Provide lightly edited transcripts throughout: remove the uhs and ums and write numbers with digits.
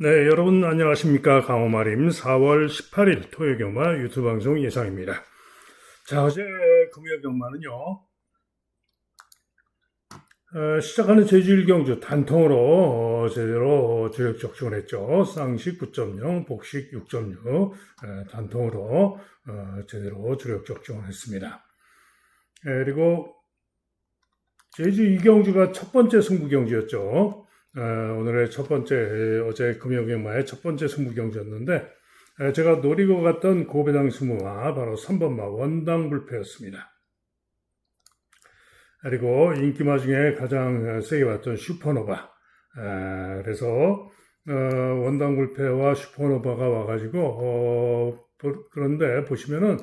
네, 여러분 안녕하십니까. 강호마림 4월 18일 토요경마 유튜브 방송 예상입니다. 자, 어제 금요경마는요, 시작하는 제주 일경주 단통으로 제대로 주력 적중을 했죠. 쌍식 9.0, 복식 6.6 단통으로 제대로 주력 적중을 했습니다. 그리고 제주 이경주가 첫 번째 승부 경주였죠. 오늘의 첫 번째, 어제 금요경마의 첫 번째 승부 경주였는데, 제가 노리고 갔던 고배당 승부마 바로 3번마 원당불패였습니다. 그리고 인기마 중에 가장 세게 봤던 슈퍼노바. 그래서 원당불패와 슈퍼노바가 와가지고 그런데 보시면은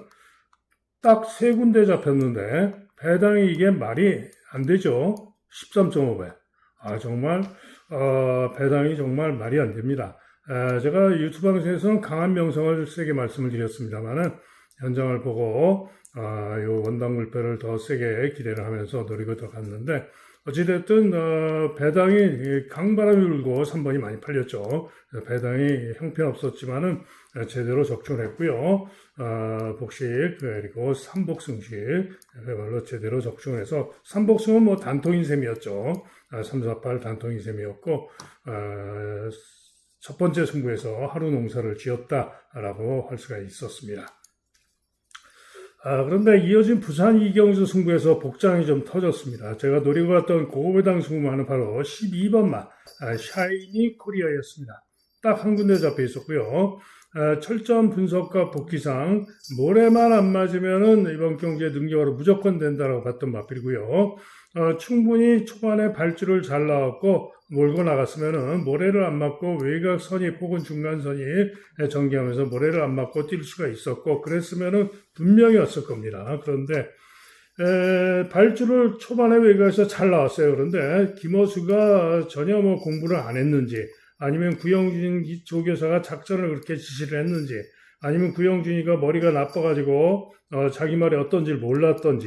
딱 세 군데 잡혔는데 배당이 이게 말이 안 되죠. 13.5배. 정말 배당이 정말 말이 안 됩니다. 제가 유튜브 방송에서는 강한 명성을 세게 말씀을 드렸습니다만은 현장을 보고 요 원당불패를 더 세게 기대를 하면서 노리고 들어갔는데 어찌됐든 배당이 강바람이 불고 3번이 많이 팔렸죠. 배당이 형편없었지만은 제대로 적중을 했고요. 복식 그리고 삼복승식 그야말로 제대로 적중을 해서 삼복승은 뭐 단통인 셈이었죠. 3, 4, 8 단통인 셈이었고 첫 번째 승부에서 하루 농사를 지었다라고 할 수가 있었습니다. 그런데 이어진 부산 이경주 승부에서 복장이 좀 터졌습니다. 제가 노리고 갔던 고배당 승부마는 바로 12번마 샤이니 코리아였습니다. 딱 한 군데 잡혀 있었고요. 철저한 분석과 복귀상 모래만 안 맞으면은 이번 경기에 능력으로 무조건 된다라고 봤던 마필이고요. 충분히 초반에 발주를 잘 나왔고 몰고 나갔으면은 모래를 안 맞고 외곽선이 혹은 중간선이 전개하면서 모래를 안 맞고 뛸 수가 있었고 그랬으면은 분명히 왔을 겁니다. 그런데 발주를 초반에 외곽에서 잘 나왔어요. 그런데 김어수가 전혀 뭐 공부를 안 했는지 아니면 구영준 조교사가 작전을 그렇게 지시를 했는지 아니면 구영준이가 머리가 나빠가지고 자기 말이 어떤지 몰랐던지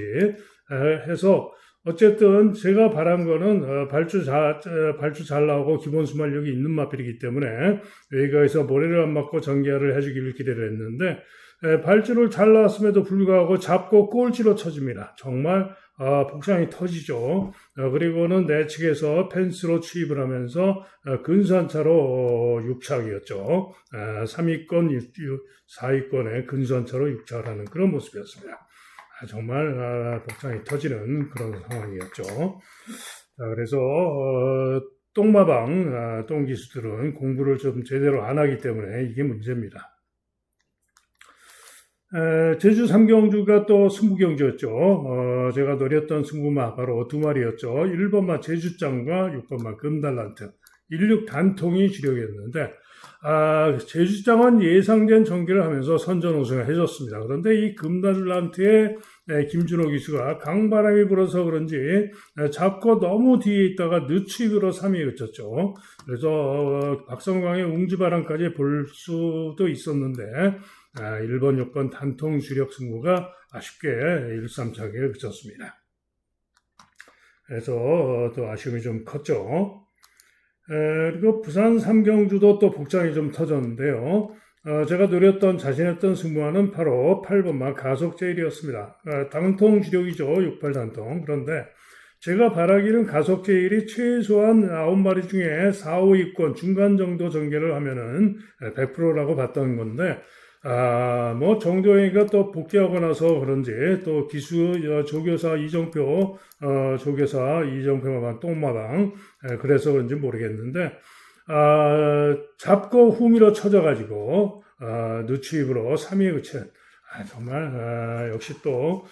해서 어쨌든 제가 바란 거는 발주 잘 나오고 기본 순발력이 있는 마필이기 때문에 외곽에서 모래를 안 맞고 전개를 해주기를 기대를 했는데 발주를 잘 나왔음에도 불구하고 잡고 꼴찌로 쳐집니다. 정말 복장이 터지죠. 그리고는 내측에서 펜스로 추입을 하면서 근선차로 6착이었죠. 3위권, 4위권에 근선차로 6착을 하는 그런 모습이었습니다. 정말 복장이 터지는 그런 상황이었죠. 그래서 똥마방 똥기수들은 공부를 좀 제대로 안 하기 때문에 이게 문제입니다. 제주 삼경주가 또 승부경주였죠. 제가 노렸던 승부마 바로 두 마리였죠. 1번마 제주장과 6번마 금달란트 16 단통이 주력이었는데 제주장은 예상된 전개를 하면서 선전 우승을 해줬습니다. 그런데 이 금달란트의 김준호 기수가 강바람이 불어서 그런지 잡고 너무 뒤에 있다가 늦추익으로 3위에 그쳤죠. 그래서 박성광의 웅지바람까지 볼 수도 있었는데 1번, 6번 단통 주력 승부가 아쉽게 1-3차게 그쳤습니다. 그래서 또 아쉬움이 좀 컸죠. 그리고 부산 삼경주도 또 복장이 좀 터졌는데요. 제가 노렸던 자신했던 승부와는 바로 8번마 가속제일이었습니다. 단통 주력이죠. 6, 8 단통. 그런데 제가 바라기는 가속제일이 최소한 9마리 중에 4, 5위권 중간 정도 전개를 하면은 100%라고 봤던 건데 뭐 정도영이가 또 복귀하고 나서 그런지 또 기수 조교사 이정표 조교사 이정표마방 똥마방 그래서 그런지 모르겠는데 잡고 후미로 쳐져가지고 누추입으로 3위에 그친 정말 역시 또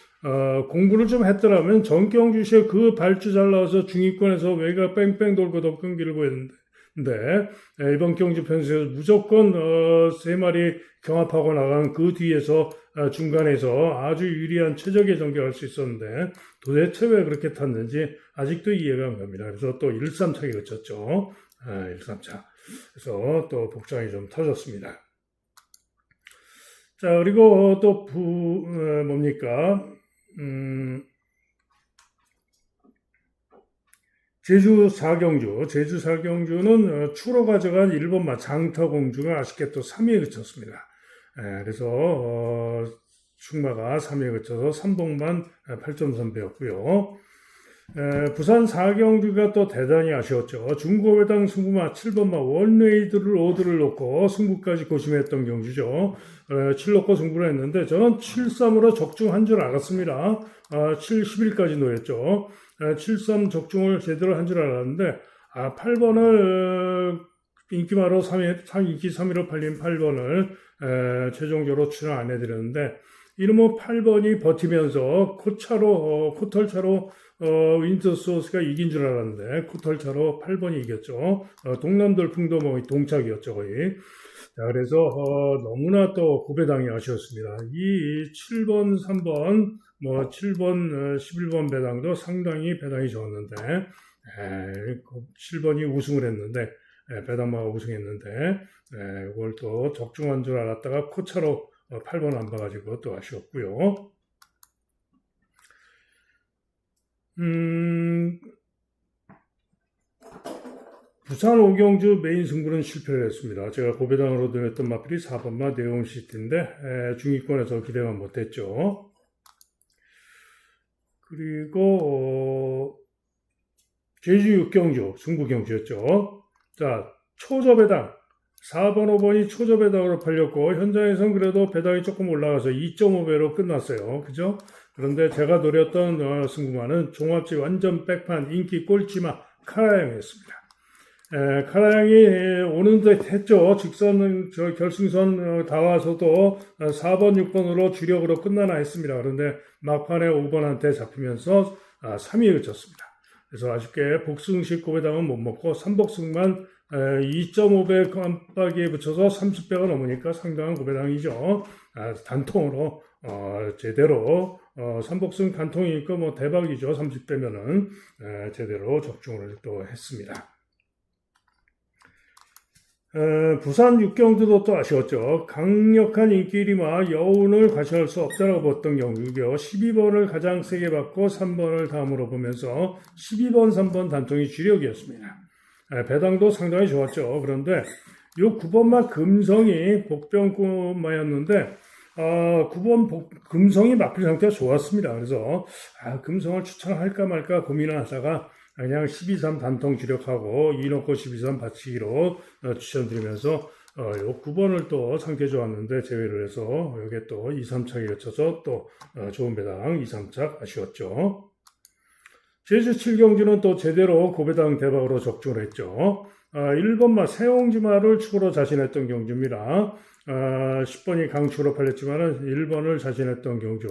공부를 좀 했더라면 정경주시의 그 발주 잘 나와서 중위권에서 외곽 뺑뺑 돌고 더 끈기를 보였는데 이번 경주 편수에서 무조건 세 마리 경합하고 나간 그 뒤에서 중간에서 아주 유리한 최적의 전개할 수 있었는데 도대체 왜 그렇게 탔는지 아직도 이해가 안 갑니다. 그래서 또 1-3차게 거쳤죠. 1-3차. 그래서 또 복장이 좀 터졌습니다. 자, 그리고 또 뭡니까? 제주 4경주, 제주 4경주는 추로 가져간 1번마 장터공주가 아쉽게 또 3위에 그쳤습니다. 그래서 충마가 3위에 그쳐서 3복만 8점 선배였고요. 부산 4경주가 또 대단히 아쉬웠죠. 중고배당 승부마 7번마 원레이드를 5드를 놓고 승부까지 고심했던 경주죠. 7 놓고 승부를 했는데 저는 7-3으로 적중한 줄 알았습니다. 7-11까지 놓였죠. 7-3 적중을 제대로 한 줄 알았는데 8번을 인기마로 인기 3위로 팔린 8번을 최종적으로 출연 안 해드렸는데 이놈의 8번이 버티면서 코털차로 윈터소스가 이긴 줄 알았는데 코털차로 8번이 이겼죠. 동남돌풍도 뭐 동착이었죠 거의. 자, 그래서 너무나 또 고배당이 아쉬웠습니다. 이 7번, 3번, 뭐 7번, 11번 배당도 상당히 배당이 좋았는데 7번이 우승을 했는데 배당마가 우승했는데 이걸 또 적중한 줄 알았다가 코차로 8번 안 봐가지고 또 아쉬웠고요. 부산 5경주 메인 승부는 실패를 했습니다. 제가 고배당으로 드렸던 마필이 4번마 네온시티인데 중위권에서 기대만 못했죠. 그리고 제주 6경주 승부경주였죠. 자, 초저배당 4번, 5번이 초저배당으로 팔렸고 현장에선 그래도 배당이 조금 올라가서 2.5배로 끝났어요. 그죠? 그런데 제가 노렸던 승부마는 종합지 완전 백판 인기 꼴찌마 카라양이었습니다. 카라양이 오는 듯 했죠. 직선 결승선 다 와서도 4번, 6번으로 주력으로 끝나나 했습니다. 그런데 막판에 5번한테 잡히면서 3위에 그쳤습니다. 그래서 아쉽게 복승식 고배당은 못 먹고 3복승만 2.5배 깜빡이에 붙여서 30배가 넘으니까 상당한 고배당이죠. 단통으로 제대로 3복승 단통이니까 뭐 대박이죠. 30배면은 제대로 적중을 또 했습니다. 부산 6경주도 또 아쉬웠죠. 강력한 인기리마 여운을 과시할 수 없다라고 봤던 경주고요. 12번을 가장 세게 받고 3번을 다음으로 보면서 12번, 3번 단통이 주력이었습니다. 배당도 상당히 좋았죠. 그런데 이 9번마 금성이 복병구마였는데 9번 금성이 막힐 상태가 좋았습니다. 그래서 금성을 추천할까 말까 고민을 하다가 그냥 12-3 단통 주력하고 2놓고 12-3 받치기로 추천드리면서 요 9번을 또 상태 좋았는데 제외를 해서 여기에 또 2-3착에 거쳐서 또 좋은 배당 2-3착 아쉬웠죠. 제주 7경주는 또 제대로 고배당 대박으로 적중을 했죠. 1번마 세옹지마를 축으로 자신했던 경주입니다. 10번이 강축으로 팔렸지만은 1번을 자신했던 경주.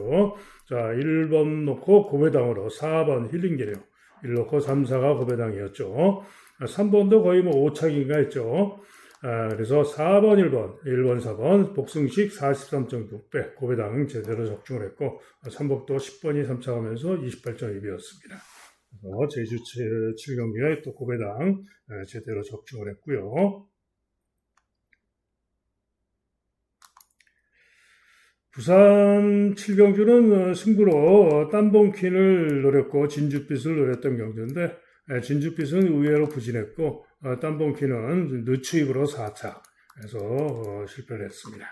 자, 1번 놓고 고배당으로 4번 힐링계력 1 놓고 3, 4가 고배당이었죠. 3번도 거의 뭐 5착인가 했죠. 그래서 4번, 1번, 4번 복승식 43.6배 고배당 제대로 적중을 했고 3복도 10번이 3착하면서 28.2배였습니다. 그래서 제주 7경기에 또 고배당 제대로 적중을 했고요. 부산 7경주는 승부로 땀봉퀸을 노렸고 진주빛을 노렸던 경주인데 진주빛은 의외로 부진했고 땀봉퀸은 늦추입으로 4착 해서 실패를 했습니다.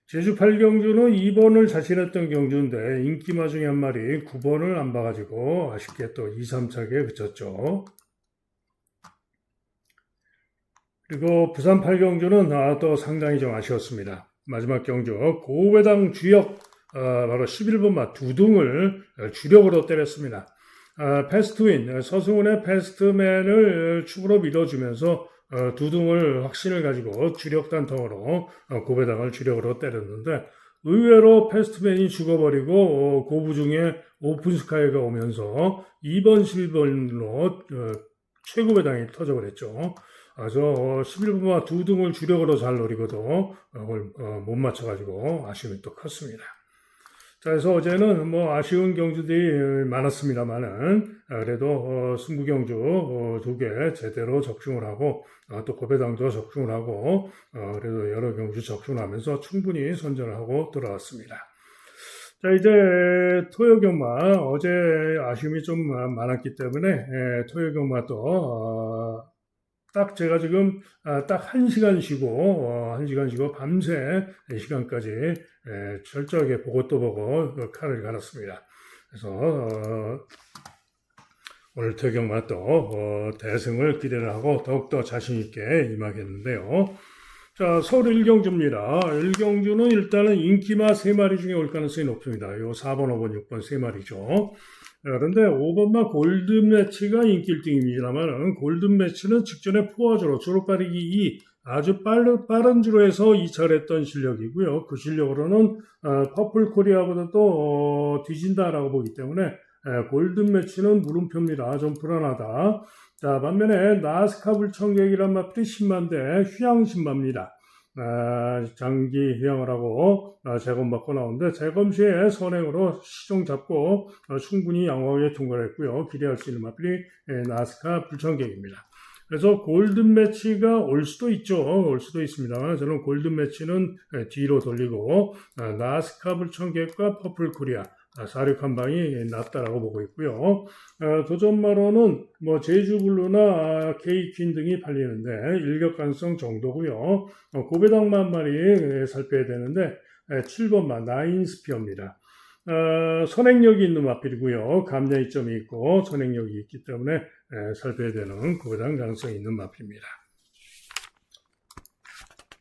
제주 8경주는 2번을 자신했던 경주인데 인기마 중에 한 마리 9번을 안 봐가지고 아쉽게 또 2, 3착에 그쳤죠. 그리고 부산 8경주는 또 상당히 좀 아쉬웠습니다. 마지막 경주 고배당 주역 바로 11번마 두둥을 주력으로 때렸습니다. 패스트윈 서승훈의 패스트맨을 축으로 밀어주면서 두둥을 확신을 가지고 주력 단통으로 고배당을 주력으로 때렸는데 의외로 패스트맨이 죽어버리고 고부 중에 오픈스카이가 오면서 2번, 11번으로 최고 배당이 터져버렸죠. 그래서 11번마 두둥을 주력으로 잘 노리고도 못 맞춰가지고 아쉬움이 또 컸습니다. 자, 그래서 어제는 뭐 아쉬운 경주들이 많았습니다만은 그래도 승부 경주 2개 제대로 적중을 하고 또 고배당도 적중을 하고 그래도 여러 경주 적중을 하면서 충분히 선전을 하고 돌아왔습니다. 자, 이제 토요경마 어제 아쉬움이 좀 많았기 때문에 토요경마도 딱 제가 지금 딱 1시간 쉬고 1시간 쉬고 밤새 시간까지 철저하게 보고 또 보고 칼을 갈았습니다. 그래서 오늘 토요경마도 대승을 기대를 하고 더욱더 자신 있게 임하겠는데요. 자, 서울 1경주입니다. 1경주는 일단은 인기마 3마리 중에 올 가능성이 높습니다. 요 4번, 5번, 6번 3마리죠. 그런데 5번마 골든매치가 인기 1등입니다만 골든매치는 직전에 포화주로 주로 빠르기 2 아주 빠른 주로 해서 2차를 했던 실력이고요. 그 실력으로는 퍼플코리아보다 또 뒤진다라고 보기 때문에 골든매치는 물음표입니다. 좀 불안하다. 자, 반면에 나스카 불청객이란 마필이 신마인데 휴양신마입니다. 장기 휴양을 하고 재검받고 나오는데 재검 시에 선행으로 시종 잡고 충분히 양호하게 통과를 했고요. 기대할 수 있는 마필이 나스카 불청객입니다. 그래서 골든매치가 올 수도 있죠. 올 수도 있습니다만 저는 골든매치는 뒤로 돌리고 나스카 불청객과 퍼플코리아 4,6한 방이 낫다라고 보고 있고요. 도전마로는 뭐 제주블루나 케이퀸 등이 팔리는데 일격 가능성 정도고요. 고배당마 한 마리 살펴야 되는데 7번마 나인스피어입니다. 선행력이 있는 마필이고요. 감량 이점이 있고 선행력이 있기 때문에 살펴야 되는 고배당 가능성이 있는 마필입니다.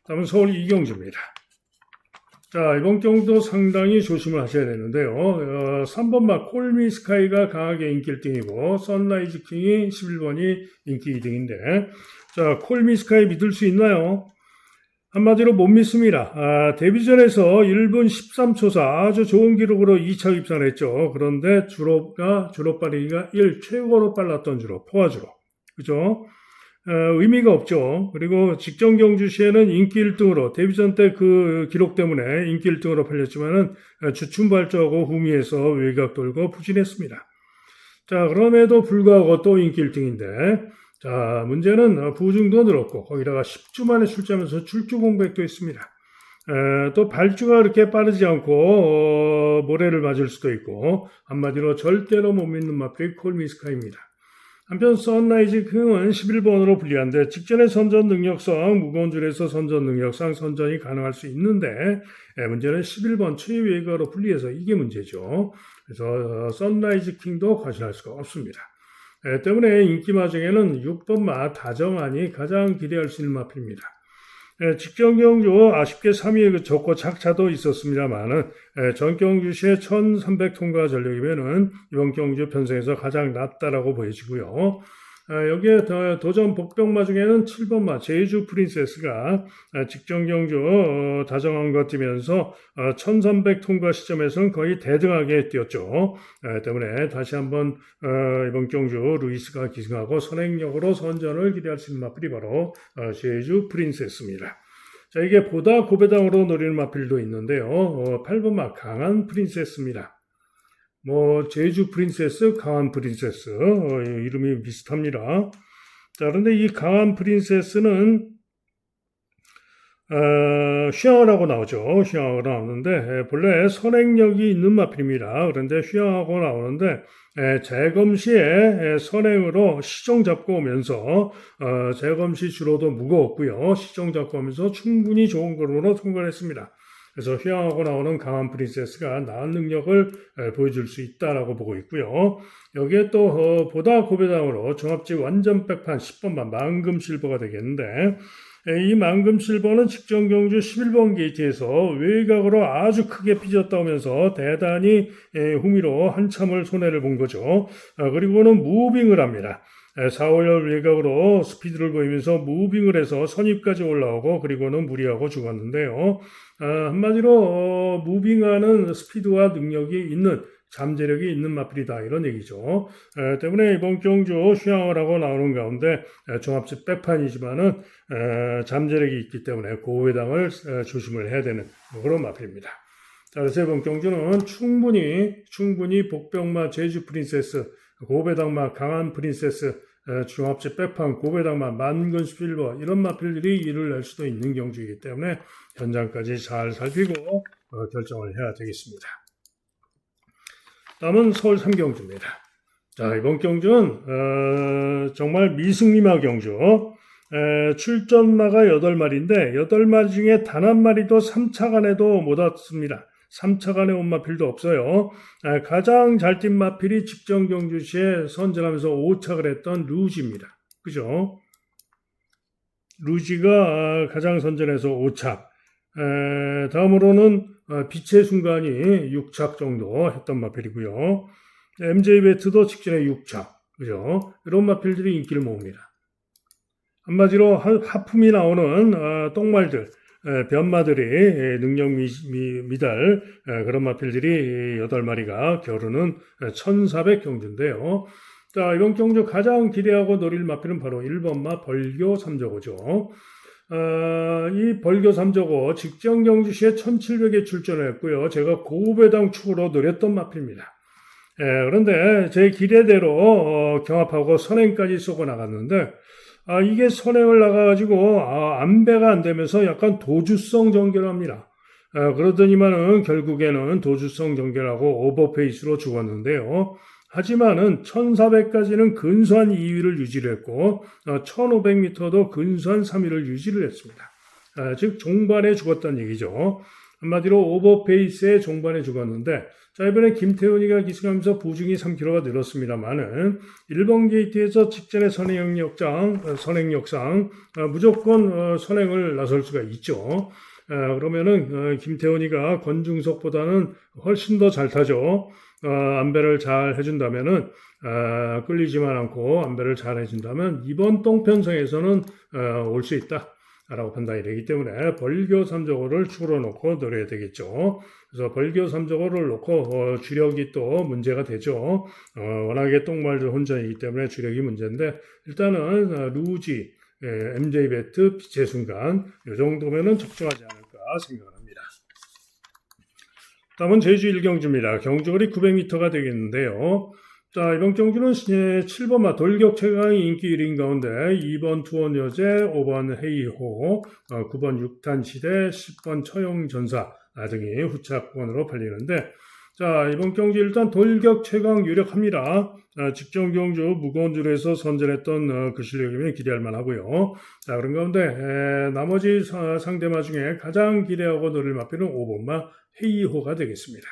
다음은 서울 이경주입니다. 자, 이번 경도 상당히 조심을 하셔야 되는데요. 3번마 콜미스카이가 강하게 인기 1등이고 선라이즈 킹이 11번이 인기 2등인데 자, 콜미스카이 믿을 수 있나요? 한마디로 못 믿습니다. 데뷔전에서 1분 13초사 아주 좋은 기록으로 2차 입상을 했죠. 그런데 주로 빠르기가 1 최고로 빨랐던 주로 포화주로 그죠? 의미가 없죠. 그리고 직전 경주 시에는 인기 1등으로 데뷔전 때 그 기록 때문에 인기 1등으로 팔렸지만은 주춤발조하고 후미에서 외곽 돌고 부진했습니다. 자, 그럼에도 불구하고 또 인기 1등인데 자, 문제는 부중도 늘었고 거기다가 10주 만에 출제하면서 출주 공백도 있습니다. 또 발주가 그렇게 빠르지 않고 모래를 맞을 수도 있고 한마디로 절대로 못 믿는 마필이 콜미스카입니다. 한편 선라이즈 킹은 11번으로 불리한데 직전의 선전 능력상 무거운 줄에서 선전 능력상 선전이 가능할 수 있는데 문제는 11번 최외가로 분리해서 이게 문제죠. 그래서 선라이즈 킹도 과신할 수가 없습니다. 때문에 인기마 중에는 6번마 다정한이 가장 기대할 수 있는 마필입니다. 직전 경주 아쉽게 3위에 적고 착차도 있었습니다만은 전 경주 시에 1300 통과 전력이면은 이번 경주 편성에서 가장 낫다라고 보여지고요. 여기에 도전 복병마 중에는 7번마 제주 프린세스가 직전 경주 다정한과 뛰면서 1300 통과 시점에서는 거의 대등하게 뛰었죠. 때문에 다시 한번 이번 경주 루이스가 기승하고 선행력으로 선전을 기대할 수 있는 마필이 바로 제주 프린세스입니다. 자, 이게 보다 고배당으로 노리는 마필도 있는데요. 8번마 강한 프린세스입니다. 뭐 제주 프린세스, 강한 프린세스 이름이 비슷합니다. 자, 그런데 이 강한 프린세스는 휴양을 하고 나오죠. 휴양하고 나오는데 본래 선행력이 있는 마필입니다. 그런데 휴양하고 나오는데 재검 시에 선행으로 시종 잡고 오면서 재검 시 주로도 무거웠고요. 시종 잡고 오면서 충분히 좋은 걸음으로 통과를 했습니다. 그래서 휴양하고 나오는 강한 프린세스가 나은 능력을 보여줄 수 있다라고 보고 있고요. 여기에 또 보다 고배당으로 종합지 완전 백판 10번만 만금 실버가 되겠는데 이 만금 실버는 직전 경주 11번 게이트에서 외곽으로 아주 크게 삐졌다 오면서 대단히 후미로 한참을 손해를 본 거죠. 그리고는 무빙을 합니다. 4, 5열 외곽으로 스피드를 보이면서 무빙을 해서 선입까지 올라오고 그리고는 무리하고 죽었는데요. 한마디로 무빙하는 스피드와 능력이 있는 잠재력이 있는 마필이다 이런 얘기죠. 때문에 이번 경주 휴양을 하고 나오는 가운데 종합집 백판이지만은 잠재력이 있기 때문에 고배당을 조심을 해야 되는 그런 마필입니다. 자, 그래서 이번 경주는 충분히 복병마 제주 프린세스, 고배당마 강한 프린세스, 종합집 백판 고배당마 만근 실버 이런 마필들이 일을 낼 수도 있는 경주이기 때문에 현장까지 잘 살피고 결정을 해야 되겠습니다. 다음은 서울 3경주입니다. 자, 이번 경주는 정말 미승리마 경주. 출전마가 8마리인데 8마리 중에 단 한 마리도 3차간에도 못 왔습니다. 3차간에 온 마필도 없어요. 가장 잘 뛴 마필이 직전 경주 시에 선전하면서 5착을 했던 루지입니다. 그죠? 루지가 가장 선전해서 5착. 다음으로는 빛의 순간이 6착 정도 했던 마필이고요. MJ 배트도 직전에 6착. 그죠? 이런 마필들이 인기를 모읍니다. 한마디로 하품이 나오는 똥말들, 변마들이 능력 미달 그런 마필들이 8마리가 겨루는 1400경주인데요. 자, 이번 경주 가장 기대하고 노릴 마필은 바로 1번마 벌교 3저고죠. 이 벌교 3저고 직전 경주 시에 1700에 출전했고요. 제가 고배당 축으로 노렸던 마필입니다. 그런데 제 기대대로 경합하고 선행까지 쏘고 나갔는데 이게 선행을 나가가지고 안배가 안 되면서 약간 도주성 전개를 합니다. 그러더니만은 결국에는 도주성 전개라고 오버페이스로 죽었는데요. 하지만은 1400까지는 근소한 2위를 유지를 했고 1500m도 근소한 3위를 유지를 했습니다. 즉 종반에 죽었다는 얘기죠. 한마디로 오버페이스의 종반에 죽었는데 자, 이번에 김태훈이가 기승하면서 보증이 3km가 늘었습니다만은 1번 게이트에서 직전의 선행역상 무조건 선행을 나설 수가 있죠. 그러면은 김태훈이가 권중석보다는 훨씬 더 잘 타죠. 안배를 잘 해준다면은 끌리지만 않고 안배를 잘 해준다면 이번 똥편성에서는 올 수 있다. 라고 판단이 되기 때문에 벌교 3저고를 축으로 놓고 노려야 되겠죠. 그래서 벌교 3저고를 놓고 주력이 또 문제가 되죠. 워낙에 똥말들 혼전이기 때문에 주력이 문제인데 일단은 루지, MJ 배트, 빛의 순간 이 정도면은 적정하지 않을까 생각을 합니다. 다음은 제주 1경주입니다. 경주거리 900m가 되겠는데요. 자, 이번 경주는 7번마 돌격 최강이 인기 1인 가운데 2번 투원 여제, 5번 헤이호, 9번 육탄 시대, 10번 처용전사 등이 후착권으로 팔리는데 자, 이번 경주 일단 돌격 최강 유력합니다. 직전 경주 무거운 줄에서 선전했던 그 실력이면 기대할 만하고요. 자, 그런 가운데 나머지 상대마 중에 가장 기대하고 노릴 마필은 5번마 헤이호가 되겠습니다.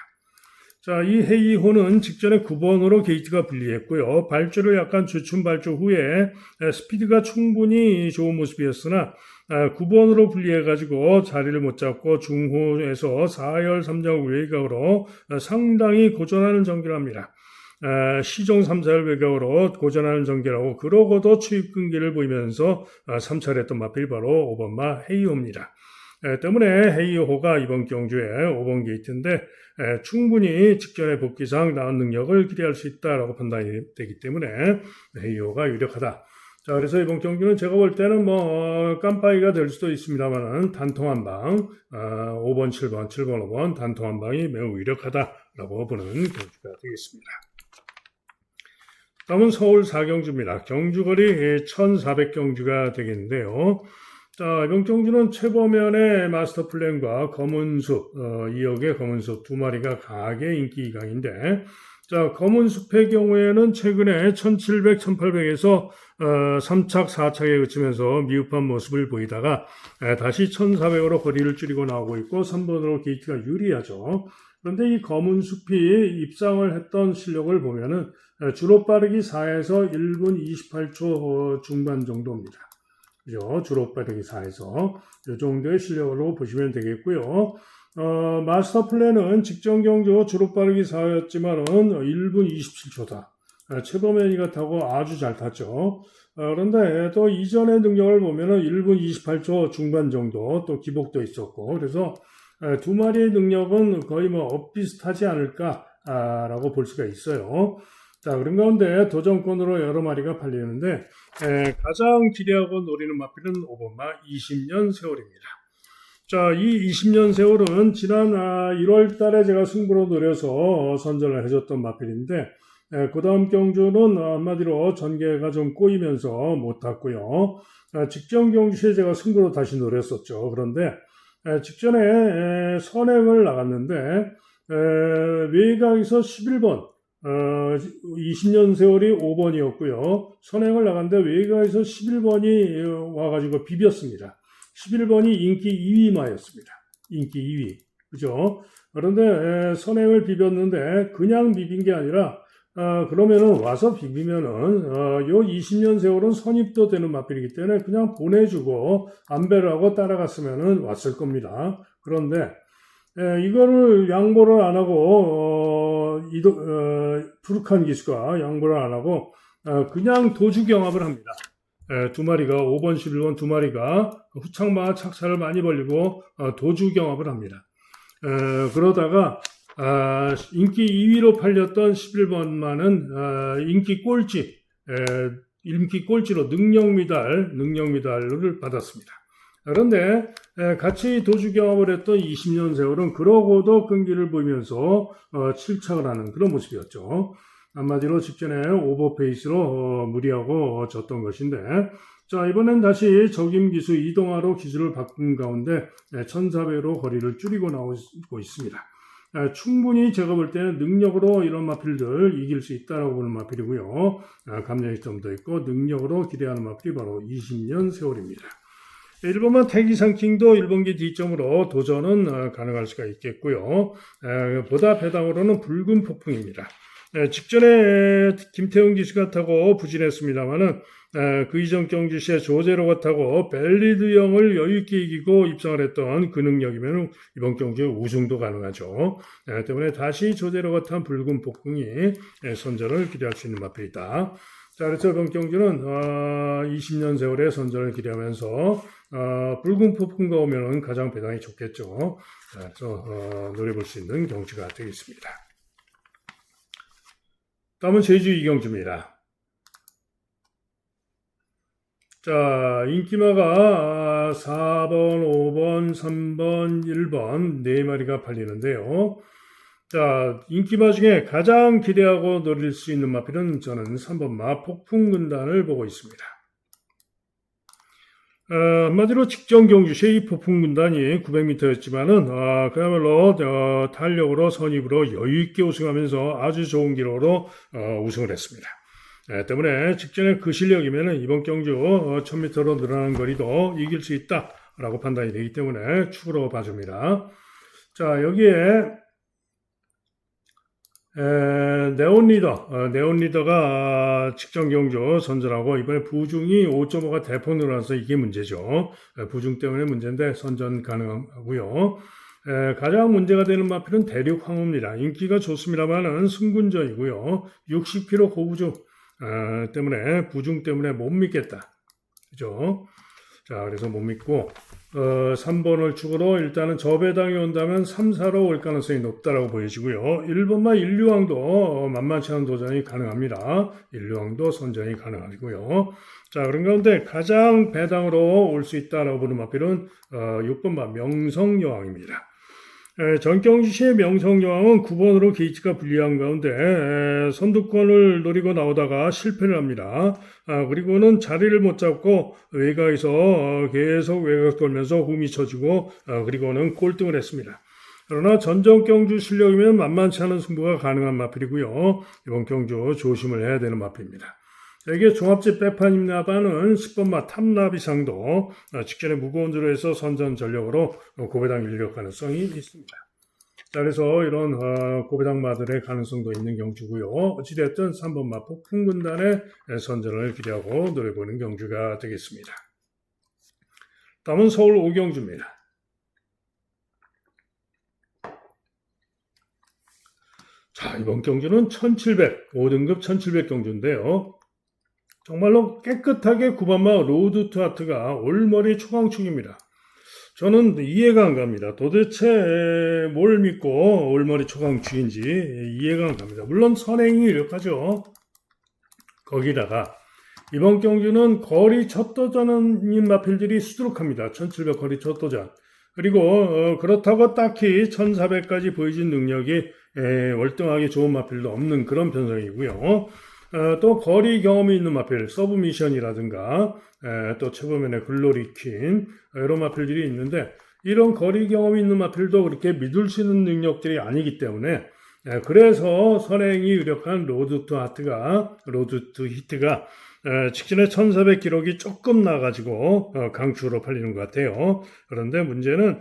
자, 이 헤이호는 직전에 9번으로 게이트가 분리했고요. 발주를 약간 주춤 발주 후에 스피드가 충분히 좋은 모습이었으나 9번으로 분리해가지고 자리를 못 잡고 중호에서 4열 3장 외곽으로 상당히 고전하는 전개를 합니다. 시종 3, 4열 외곽으로 고전하는 전개라고 그러고도 추입 끈기를 보이면서 3차를 했던 마필 바로 5번마 헤이호입니다. 때문에 헤이호가 이번 경주에 5번 게이트인데 충분히 직전의 복귀상 나은 능력을 기대할 수 있다라고 판단이 되기 때문에 헤이호가 유력하다. 자, 그래서 이번 경주는 제가 볼 때는 깜빡이가 될 수도 있습니다만은 단통 한 방, 5번, 7번, 7번, 5번 단통 한 방이 매우 유력하다라고 보는 경주가 되겠습니다. 다음은 서울 4경주입니다. 경주거리 1400경주가 되겠는데요. 자, 이번 경주는 최보면의 마스터 플랜과 검은숲, 2억의 검은숲 2마리가 강하게 인기 강인데, 자, 검은숲의 경우에는 최근에 1700, 1800에서 3착, 4착에 그치면서 미흡한 모습을 보이다가 다시 1400으로 거리를 줄이고 나오고 있고 3번으로 게이트가 유리하죠. 그런데 이 검은숲이 입상을 했던 실력을 보면은 주로 빠르기 4에서 1분 28초 중반 정도입니다. 그죠? 주로 빠르기 4에서 이 정도의 실력으로 보시면 되겠고요. 마스터 플랜은 직전 경주 주로 빠르기 4였지만은 1분 27초다. 최범현이가 타고 아주 잘 탔죠. 그런데 또 이전의 능력을 보면은 1분 28초 중반 정도 또 기복도 있었고 그래서 두 마리의 능력은 거의 엇비슷하지 않을까라고 볼 수가 있어요. 자, 그런 가운데 도전권으로 여러 마리가 팔리는데 가장 기대하고 노리는 마필은 5번마 20년 세월입니다. 자, 이 20년 세월은 지난 1월 달에 제가 승부로 노려서 선전을 해줬던 마필인데 그 다음 경주는 한마디로 전개가 좀 꼬이면서 못 탔고요. 직전 경주에 제가 승부로 다시 노렸었죠. 그런데 직전에 선행을 나갔는데 외곽에서 11번 20년 세월이 5번이었고요. 선행을 나갔는데 외곽에서 11번이 와가지고 비볐습니다. 11번이 인기 2위마였습니다. 인기 2위. 그죠? 그런데 선행을 비볐는데 그냥 비빈 게 아니라 그러면은 와서 비비면은 요 20년 세월은 선입도 되는 마필이기 때문에 그냥 보내주고 안배를 하고 따라갔으면은 왔을 겁니다. 그런데 이거를 양보를 안 하고 푸르칸 기수가 양보를 안 하고 그냥 도주 경합을 합니다. 두 마리가 5번, 11번 두 마리가 후창마 착사를 많이 벌리고 도주 경합을 합니다. 그러다가 인기 2위로 팔렸던 11번만은 인기 꼴찌로 능력미달을 받았습니다. 그런데 같이 도주 경합을 했던 20년 세월은 그러고도 끈기를 보이면서 침착을 하는 그런 모습이었죠. 한마디로 직전에 오버페이스로 무리하고 졌던 것인데, 자, 이번엔 다시 적임기수 이동하로 기수를 바꾼 가운데 1400로 거리를 줄이고 나오고 있습니다. 충분히 제가 볼 때는 능력으로 이런 마필들 이길 수 있다고 보는 마필이고요. 감량이 좀 더 있고 능력으로 기대하는 마필이 바로 20년 세월입니다. 1번만 태기상킹도 1번기 D점으로 도전은 가능할 수가 있겠고요. 보다 배당으로는 붉은 폭풍입니다. 직전에 김태훈 기수가 타고 부진했습니다만은 그 이전 경주시에 조제로가 타고 벨리드 형을 여유있게 이기고 입상을 했던 그 능력이면 이번 경주에 우승도 가능하죠. 때문에 다시 조제로가 탄 붉은 폭풍이 선전을 기대할 수 있는 마필이다. 자, 그래서 이번 경주는 20년 세월의 선전을 기대하면서 붉은 폭풍가 오면 가장 배당이 좋겠죠. 그래서 노려볼 수 있는 경주가 되겠습니다. 다음은 제주 이경주입니다. 자, 인기마가 4번, 5번, 3번, 1번 4마리가 팔리는데요. 자, 인기마 중에 가장 기대하고 노릴 수 있는 마필은 저는 3번마 폭풍군단을 보고 있습니다. 한마디로 직전 경주시의 이 폭풍군단이 900m였지만은 그야말로 탄력으로 선입으로 여유있게 우승하면서 아주 좋은 기록으로 우승을 했습니다. 때문에 직전에 그 실력이면은 이번 경주 1000m로 늘어난 거리도 이길 수 있다라고 판단이 되기 때문에 축으로 봐줍니다. 자, 여기에 네온리더가 직전 경주 선전하고 이번에 부중이 5.5가 대폭 늘어나서 이게 문제죠. 부중 때문에 문제인데 선전 가능하고요. 가장 문제가 되는 마필은 대륙황후입니다. 인기가 좋습니다만은 승군전이고요. 60km 고부중 때문에 부중 때문에 못 믿겠다. 그죠? 자, 그래서 못 믿고 3번을 축으로 일단은 저배당이 온다면 3, 4로 올 가능성이 높다라고 보여지고요. 1번만 인류왕도 만만치 않은 도전이 가능합니다. 인류왕도 선전이 가능하고요. 자, 그런 가운데 가장 배당으로 올 수 있다라고 보는 마필은 6번만 명성여왕입니다. 전경주시의 명성여왕은 9번으로 게이츠가 불리한 가운데 선두권을 노리고 나오다가 실패를 합니다. 그리고는 자리를 못 잡고 외곽에서 계속 외곽 돌면서 홈이 쳐지고 그리고는 꼴등을 했습니다. 그러나 전전 경주 실력이면 만만치 않은 승부가 가능한 마필이고요. 이번 경주 조심을 해야 되는 마필입니다. 이게 종합제 빼판입니다만은 10번마 탐나비상도 직전에 무거운 드로에서 선전 전력으로 고배당 일력 가능성이 있습니다. 자, 그래서 이런 고배당마들의 가능성도 있는 경주고요. 어찌됐든 3번마 폭풍군단의 선전을 기대하고 노려보는 경주가 되겠습니다. 다음은 서울 오경주입니다. 자, 이번 경주는 5등급 1700 경주인데요. 정말로 깨끗하게 9번마 로드 투 하트가 올머리 초강축입니다. 저는 이해가 안 갑니다. 도대체 뭘 믿고 올머리 초강축인지 이해가 안 갑니다. 물론 선행이 유력하죠. 거기다가 이번 경주는 거리 첫 도전인 마필들이 수두룩합니다. 1700 거리 첫 도전. 그리고 그렇다고 딱히 1400까지 보여진 능력이 월등하게 좋은 마필도 없는 그런 편성이고요. 또 거리 경험이 있는 마필, 서브미션이라든가 또 최보면의 글로리 퀸 이런 마필들이 있는데 이런 거리 경험이 있는 마필도 그렇게 믿을 수 있는 능력들이 아니기 때문에 그래서 선행이 유력한 로드 투 히트가 직전에 1400 기록이 조금 나가지고 강추로 팔리는 것 같아요. 그런데 문제는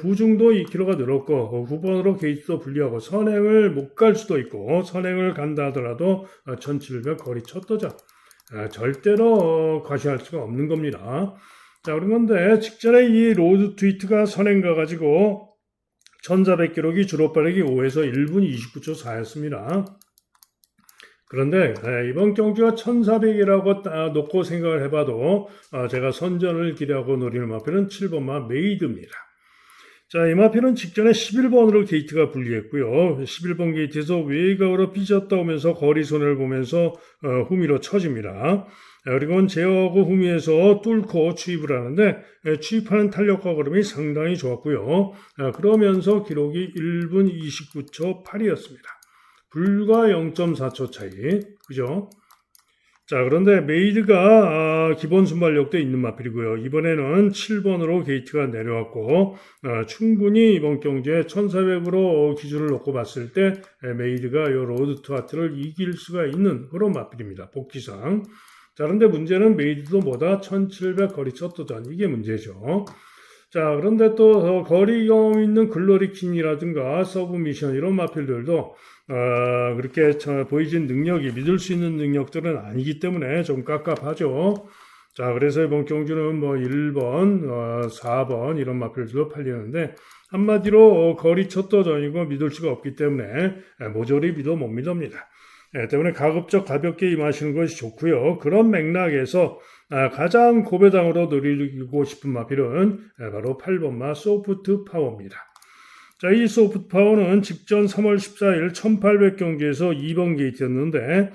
부중도 2km가 늘었고 후번으로 게이트도 불리하고 선행을 못 갈 수도 있고 선행을 간다 하더라도 1700 거리 첫 도전 절대로 과시할 수가 없는 겁니다. 자, 그런데 직전에 이 로드 투 히트가 선행 가가지고 1400 기록이 주로 빠르기 5에서 1분 29초 4였습니다. 그런데 이번 경주가 1400이라고 놓고 생각을 해봐도 제가 선전을 기대하고 노리는 마필은 7번마 메이드입니다. 자, 이 마필은 직전에 11번으로 게이트가 불리했고요. 11번 게이트에서 외곽으로 삐졌다 오면서 거리 손해를 보면서 후미로 쳐집니다. 그리고 제어하고 후미에서 뚫고 추입을 하는데 추입하는 탄력과 걸음이 상당히 좋았고요. 그러면서 기록이 1분 29초 8이었습니다. 불과 0.4초 차이, 그죠? 자, 그런데 메이드가 기본 순발력도 있는 마필이고요. 이번에는 7번으로 게이트가 내려왔고 충분히 이번 경주에 1400으로 기준을 놓고 봤을 때 메이드가 이 로드 투 하트를 이길 수가 있는 그런 마필입니다. 복귀상. 자, 그런데 문제는 메이드도 뭐다? 1700 거리 첫 도전. 이게 문제죠. 자, 그런데 또 거리 경험 있는 글로리킹이라든가 서브미션 이런 마필들도 그렇게 보이진 능력이 믿을 수 있는 능력들은 아니기 때문에 좀 깝깝하죠. 자, 그래서 이번 경주는 뭐 1번, 4번 이런 마필들도 팔리는데 한마디로 거리 첫 도전이고 믿을 수가 없기 때문에 모조리 믿어 못 믿습니다. 때문에 가급적 가볍게 임하시는 것이 좋고요. 그런 맥락에서 가장 고배당으로 노리고 싶은 마필은 바로 8번마 소프트 파워입니다. 자, 이 소프트 파워는 직전 3월 14일 1800 경기에서 2번 게이트였는데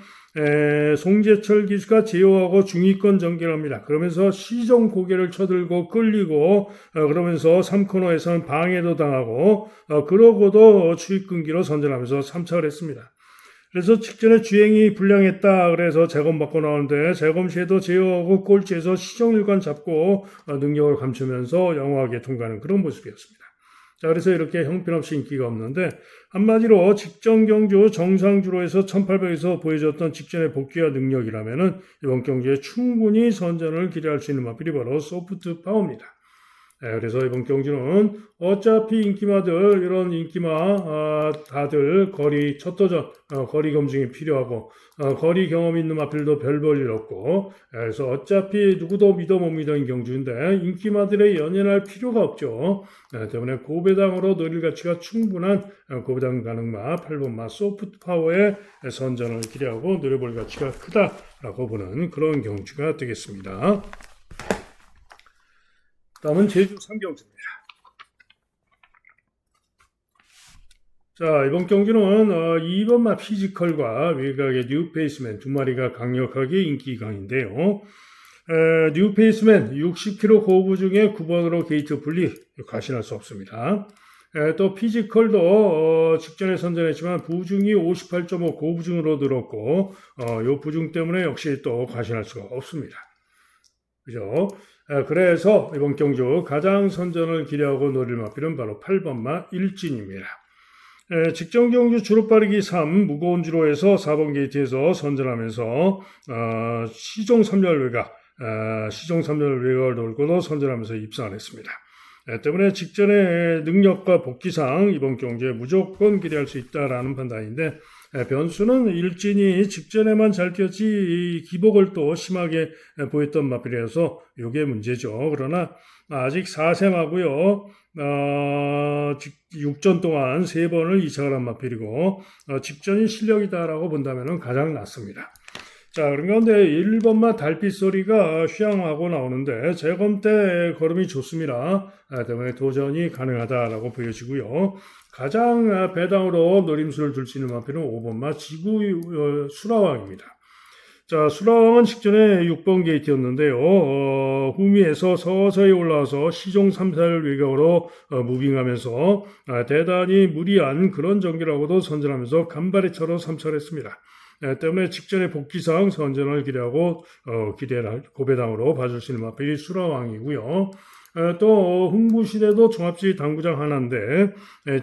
송재철 기수가 제어하고 중위권 전개합니다. 그러면서 시종 고개를 쳐들고 끌리고 그러면서 3코너에서는 방해도 당하고 그러고도 추익 끊기로 선전하면서 3착을 했습니다. 그래서 직전에 주행이 불량했다. 그래서 재검받고 나오는데 재검 시에도 제어하고 꼴찌에서 시종일관 잡고 능력을 감추면서 영호하게 통과하는 그런 모습이었습니다. 자, 그래서 이렇게 형편없이 인기가 없는데 한마디로 직전 경주 정상주로에서 1800에서 보여줬던 직전의 복귀와 능력이라면은 이번 경주에 충분히 선전을 기대할 수 있는 마필이 바로 소프트 파워입니다. 그래서 이번 경주는 어차피 인기마들 이런 인기마 다들 거리 첫 도전 거리 검증이 필요하고 거리 경험 있는 마필도 별 볼 일 없고 그래서 어차피 누구도 믿어 못 믿는 경주인데 인기마들의 연연할 필요가 없죠. 때문에 고배당으로 노릴 가치가 충분한 고배당 가능마 8번마 소프트 파워의 선전을 기대하고 노려볼 가치가 크다라고 보는 그런 경주가 되겠습니다. 다음은 제주 삼경주입니다. 자, 이번 경기는 2번마 피지컬과 외곽의 뉴페이스맨 두 마리가 강력하게 인기 강인데요. 뉴페이스맨 60km 고부 중에 9번으로 게이트 분리 가신할 수 없습니다. 또 피지컬도 직전에 선전했지만 부중이 58.5 고부중으로 늘었고 이 부중 때문에 역시 또 가신할 수가 없습니다. 그죠? 그래서 이번 경주 가장 선전을 기대하고 노릴 마필은 바로 8번마 일진입니다. 직전 경주 주로 빠르기 3 무거운 주로에서 4번 게이트에서 선전하면서 시종 3열 외곽을 돌고도 선전하면서 입상을 했습니다. 때문에 직전의 능력과 복귀상 이번 경주에 무조건 기대할 수 있다라는 판단인데 변수는 일진이 직전에만 잘 뛰었지 기복을 또 심하게 보였던 마필이라서 이게 문제죠. 그러나 아직 4세마고요. 6전 동안 3번을 이착을 한 마필이고 직전이 실력이다라고 본다면 가장 낫습니다. 자, 그런데 1번마 달빛 소리가 휘황하고 나오는데 재검 때 걸음이 좋습니다. 때문에 도전이 가능하다라고 보여지고요. 가장 배당으로 노림수를 둘 수 있는 마필은 5번마 지구 수라왕입니다. 자, 수라왕은 직전에 6번 게이트였는데요. 후미에서 서서히 올라와서 시종 3살 외곽으로 무빙하면서 대단히 무리한 그런 전개라고도 선전하면서 간발의 차로 3차를 했습니다. 때문에 직전에 복귀상 선전을 기대하고 고배당으로 봐줄 수 있는 마필이 수라왕이고요. 또 흥부시대도 종합지 당구장 하나인데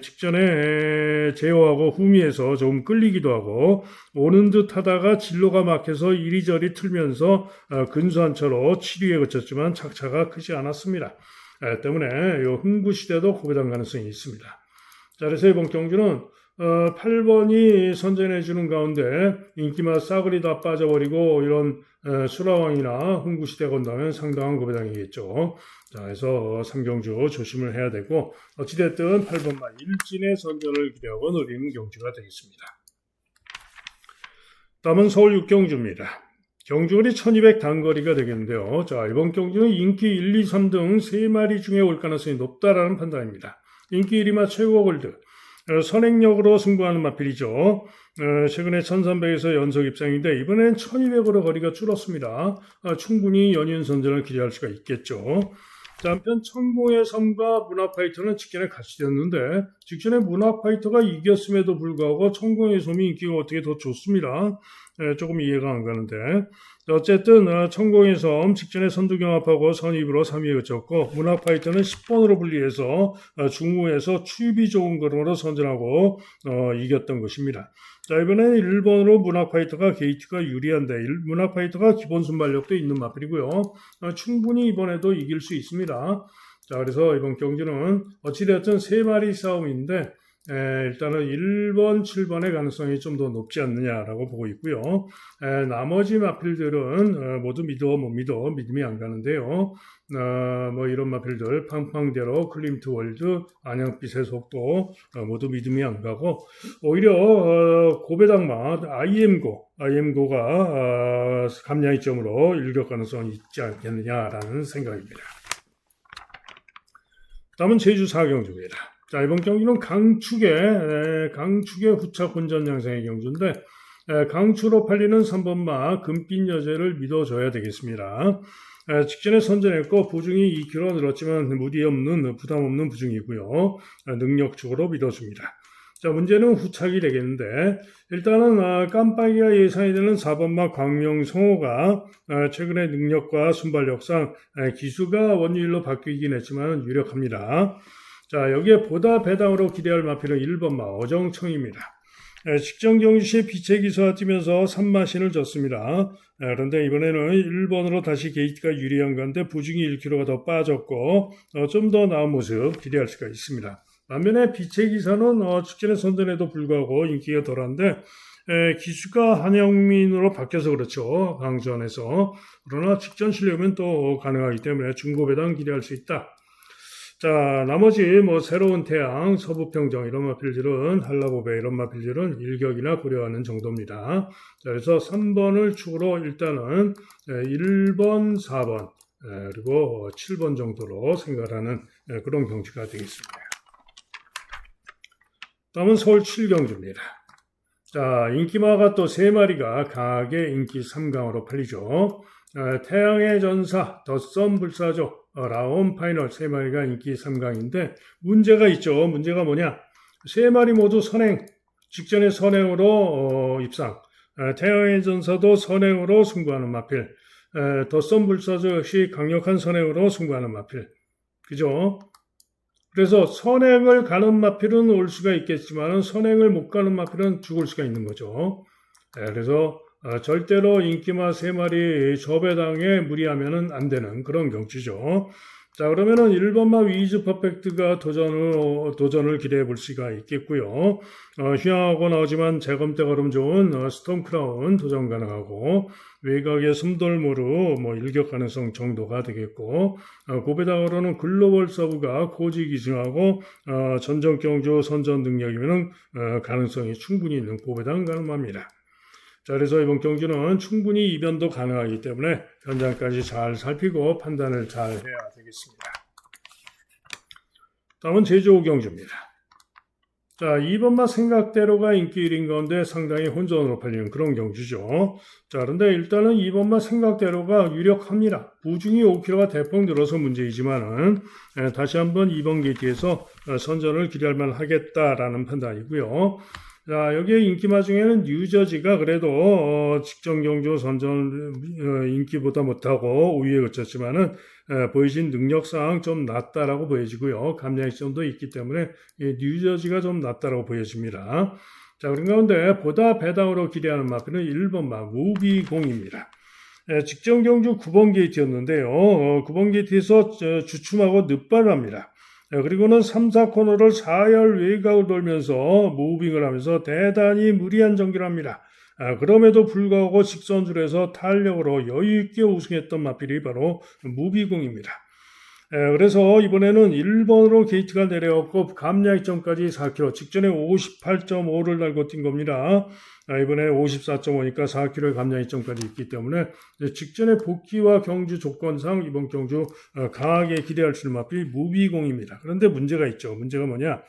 직전에 제어하고 후미에서 조금 끌리기도 하고 오는 듯 하다가 진로가 막혀서 이리저리 틀면서 근소한 차로 7위에 그쳤지만 착차가 크지 않았습니다. 때문에 이 흥부시대도 고배당 가능성이 있습니다. 자, 그래서 이번 경주는 8번이 선전해주는 가운데 인기만 싸그리 다 빠져버리고 이런 수라왕이나 흥부시대 건다면 상당한 고배당이겠죠. 자, 그래서 상경주 조심을 해야 되고 어찌됐든 8번만 일진의 선전을 기대하고 노리는 경주가 되겠습니다. 다음은 서울 6경주입니다. 경주거리 1200 단거리가 되겠는데요. 자, 이번 경주는 인기 1, 2, 3등 3마리 중에 올 가능성이 높다라는 판단입니다. 인기 1위마 최고 골드. 선행력으로 승부하는 마필이죠. 최근에 1300에서 연속 입상인데 이번엔 1200으로 거리가 줄었습니다. 충분히 연이은 선전을 기대할 수가 있겠죠. 자, 한편 천공의 섬과 문화파이터는 직전에 같이 되었는데 직전에 문화파이터가 이겼음에도 불구하고 천공의 섬이 인기가 어떻게 더 좋습니다. 조금 이해가 안 가는데 어쨌든 천공의 섬 직전에 선두경합하고 선입으로 3위에 그쳤고 문화파이터는 10번으로 분리해서 중후에서 추입이 좋은 걸음으로 선전하고 이겼던 것입니다. 자, 이번에는 1번으로 문화파이터가 게이트가 유리한데 문화파이터가 기본 순발력도 있는 마필이고요. 충분히 이번에도 이길 수 있습니다. 자, 그래서 이번 경기는 어찌되었든 3마리 싸움인데 일단은 1번, 7번의 가능성이 좀 더 높지 않느냐라고 보고 있고요. 나머지 마필들은 모두 믿어 못 믿어 믿음이 안 가는데요. 뭐 이런 마필들 팡팡대로 클림트 월드, 안양빛의 속도 모두 믿음이 안 가고 오히려 고배당마 IM고가 감량이점으로 일격 가능성이 있지 않겠느냐라는 생각입니다. 다음은 제주 4경주입니다. 자, 이번 경기는 강축의 후차 혼전 양상의 경주인데 강추로 팔리는 3번마 금빛 여제를 믿어줘야 되겠습니다. 직전에 선전했고 부중이 2kg 늘었지만 무리 없는 부담 없는 부중이고요. 능력적으로 믿어줍니다. 자, 문제는 후착이 되겠는데 일단은 깜빡이가 예상이 되는 4번마 광명성호가 최근에 능력과 순발력상 기수가 원유일로 바뀌긴 했지만 유력합니다. 자, 여기에 보다 배당으로 기대할 마필은 1번마 어정청입니다. 직전 경주 시에 빛의 기수가 뛰면서 3마신을 졌습니다. 그런데 이번에는 1번으로 다시 게이트가 유리한 건데 부중이 1kg가 더 빠졌고 좀 더 나은 모습 기대할 수가 있습니다. 반면에 빛의 기사는 직전에 선전에도 불구하고 인기가 덜한데 기수가 한영민으로 바뀌어서 그렇죠. 강주안에서. 그러나 직전 실력은 또 가능하기 때문에 중고배당 기대할 수 있다. 자, 나머지 뭐 새로운 태양, 서부평정 이런 마필들은 한라보배 이런 마필들은 일격이나 고려하는 정도입니다. 자, 그래서 3번을 축으로 일단은 1번, 4번 그리고 7번 정도로 생각하는 그런 경주가 되겠습니다. 다음은 서울 7경주입니다. 자, 인기마가 또 3마리가 강하게 인기 3강으로 팔리죠. 태양의 전사, 덧선 불사조, 라온 파이널 3마리가 인기 3강인데 문제가 있죠. 문제가 뭐냐? 3마리 모두 선행, 직전에 선행으로 입상, 태양의 전사도 선행으로 승부하는 마필, 덧선 불사조 역시 강력한 선행으로 승부하는 마필. 그죠? 그래서 선행을 가는 마필은 올 수가 있겠지만 선행을 못 가는 마필은 죽을 수가 있는 거죠. 그래서 절대로 인기마 3마리 저배당에 무리하면 안 되는 그런 경주죠. 자, 그러면은 1번마 위즈 퍼펙트가 도전을 기대해 볼 수가 있겠고요. 휴양하고 나오지만 재검대 걸음 좋은 스톰 크라운 도전 가능하고 외곽의 숨돌모루 일격 가능성 정도가 되겠고 고배당으로는 글로벌 서브가 고지 기승하고 전전 경주 선전 능력이면은 가능성이 충분히 있는 고배당 가능합니다. 자, 그래서 이번 경주는 충분히 이변도 가능하기 때문에 현장까지 잘 살피고 판단을 잘 해야 되겠습니다. 다음은 제주 5경주입니다. 자, 2번마 생각대로가 인기 1인 가운데 상당히 혼전으로 팔리는 그런 경주죠. 자, 그런데 일단은 2번마 생각대로가 유력합니다. 부중이 5kg가 대폭 늘어서 문제이지만은 다시 한번 2번 게이트에서 선전을 기대할 만하겠다라는 판단이고요. 자, 여기에 인기마 중에는 뉴저지가 그래도 직전 경주 선전 인기보다 못하고 우위에 그쳤지만은 보여진 능력상 좀 낮다라고 보여지고요. 감량점도 있기 때문에 뉴저지가 좀 낮다라고 보여집니다. 자, 그런 가운데 보다 배당으로 기대하는 마크는 1번 마 무비공입니다. 직전 경주 9번 게이트였는데요. 9번 게이트에서 주춤하고 늦발합니다. 그리고는 3, 4코너를 4열 외곽을 돌면서 무빙을 하면서 대단히 무리한 전개를 합니다. 그럼에도 불구하고 직선줄에서 탄력으로 여유있게 우승했던 마필이 바로 무비공입니다. 그래서 이번에는 1번으로 게이트가 내려왔고 감량점까지 4km, 직전에 58.5를 달고 뛴 겁니다. 이번에 54.5니까 4km의 감량점까지 있기 때문에 직전에 복귀와 경주 조건상 이번 경주 강하게 기대할 수 있는 마필이 무비공입니다. 그런데 문제가 있죠. 문제가 뭐냐?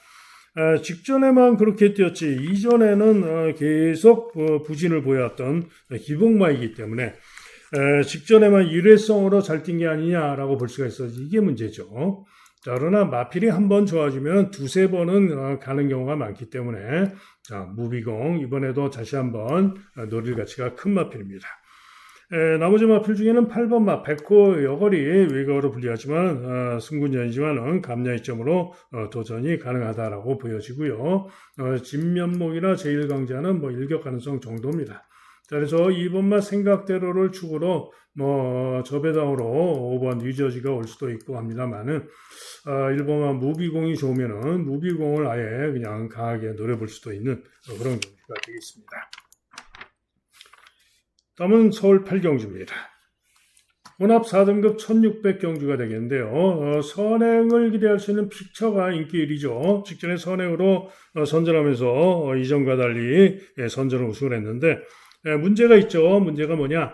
직전에만 그렇게 뛰었지 이전에는 계속 부진을 보여왔던 기복마이기 때문에 직전에만 일회성으로 잘 뛴 게 아니냐라고 볼 수가 있어요. 이게 문제죠. 자, 그러나 마필이 한 번 좋아지면 두세 번은 가는 경우가 많기 때문에 자, 무비공 이번에도 다시 한번 노릴 가치가 큰 마필입니다. 나머지 마필 중에는 8번 마 백호 여거리 외곽으로 불리하지만 승군전이지만 감량이점으로 도전이 가능하다라고 보여지고요. 진면목이나 제1강자는 일격 가능성 정도입니다. 자, 그래서 2번마 생각대로를 축으로 저배당으로 5번 뉴저지가 올 수도 있고 합니다만은 1번마 무비공이 좋으면은 무비공을 아예 그냥 강하게 노려볼 수도 있는 그런 경기가 되겠습니다. 다음은 서울 8경주입니다. 혼합 4등급 1600 경주가 되겠는데요. 선행을 기대할 수 있는 픽처가 인기 1위죠. 직전에 선행으로 선전하면서 이전과 달리 선전을 우승을 했는데 문제가 있죠. 문제가 뭐냐?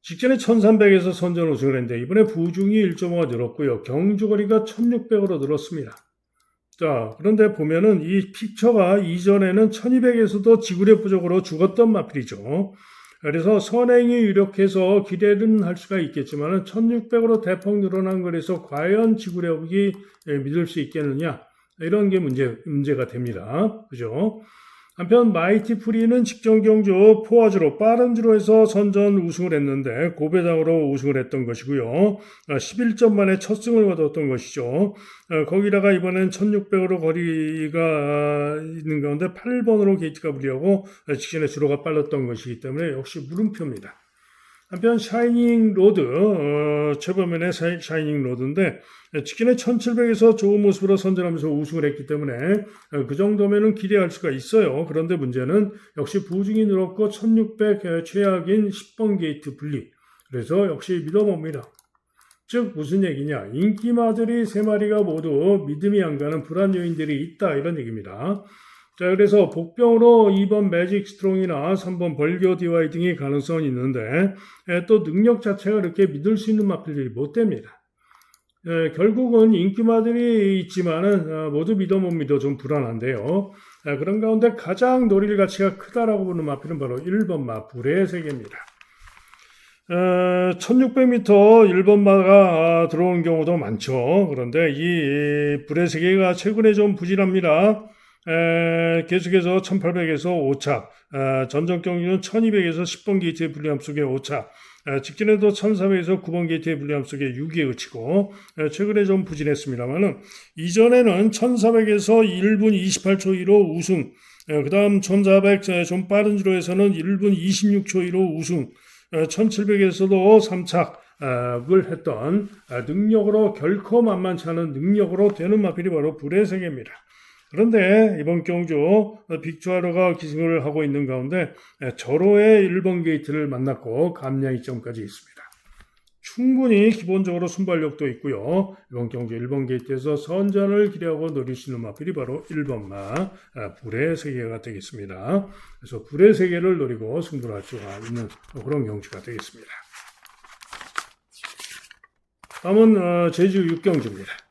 직전에 1300에서 선전 우승을 했는데 이번에 부중이 1.5가 늘었고요. 경주거리가 1600으로 늘었습니다. 자, 그런데 보면은 이 픽처가 이전에는 1200에서도 지구력 부족으로 죽었던 마필이죠. 그래서 선행이 유력해서 기대는 할 수가 있겠지만 1600으로 대폭 늘어난 거에서 과연 지구력이 믿을 수 있겠느냐 이런 게 문제가 됩니다. 그죠? 한편 마이티 프리는 직전 경주 포화주로 빠른 주로 해서 선전 우승을 했는데 고배당으로 우승을 했던 것이고요. 11점 만에 첫 승을 거뒀던 것이죠. 거기다가 이번엔 1600으로 거리가 있는 가운데 8번으로 게이트가 불리하고 직전에 주로가 빨랐던 것이기 때문에 역시 물음표입니다. 한편 샤이닝 로드, 최범현의 샤이닝 로드인데 직전에 1700에서 좋은 모습으로 선전하면서 우승을 했기 때문에 그 정도면은 기대할 수가 있어요. 그런데 문제는 역시 부중이 늘었고 1600 최악인 10번 게이트 분리. 그래서 역시 믿어봅니다. 즉 무슨 얘기냐? 인기마들이 3마리가 모두 믿음이 안 가는 불안 요인들이 있다 이런 얘기입니다. 자, 그래서 복병으로 2번 매직 스트롱이나 3번 벌교 디와이 등의 가능성이 있는데 또 능력 자체가 그렇게 믿을 수 있는 마필들이 못 됩니다. 결국은 인기마들이 있지만은 모두 믿어 못 믿어 좀 불안한데요. 그런 가운데 가장 노릴 가치가 크다라고 보는 마필은 바로 1번 마 불의 세계입니다. 1600m 1번 마가 들어오는 경우도 많죠. 그런데 이 불의 세계가 최근에 좀 부진합니다. 계속해서 1800에서 5차, 전전 경기는 1200에서 10번 게이트의 불리함 속에 5차, 직전에도 1400에서 9번 게이트의 불리함 속에 6위에 그치고 최근에 좀 부진했습니다만은 이전에는 1400에서 1분 28초 2로 우승, 그 다음 1400 좀 빠른 주로에서는 1분 26초 2로 우승, 1700에서도 3착을 했던 능력으로 결코 만만치 않은 능력으로 되는 마필이 바로 불의 세계입니다. 그런데 이번 경주 빅주하로가 기승을 하고 있는 가운데 절호의 1번 게이트를 만났고 감량이점까지 있습니다. 충분히 기본적으로 순발력도 있고요. 이번 경주 1번 게이트에서 선전을 기대하고 노릴 수 있는 마필이 바로 1번 마 불의 세계가 되겠습니다. 그래서 불의 세계를 노리고 승부를 할 수가 있는 그런 경주가 되겠습니다. 다음은 제주 6경주입니다.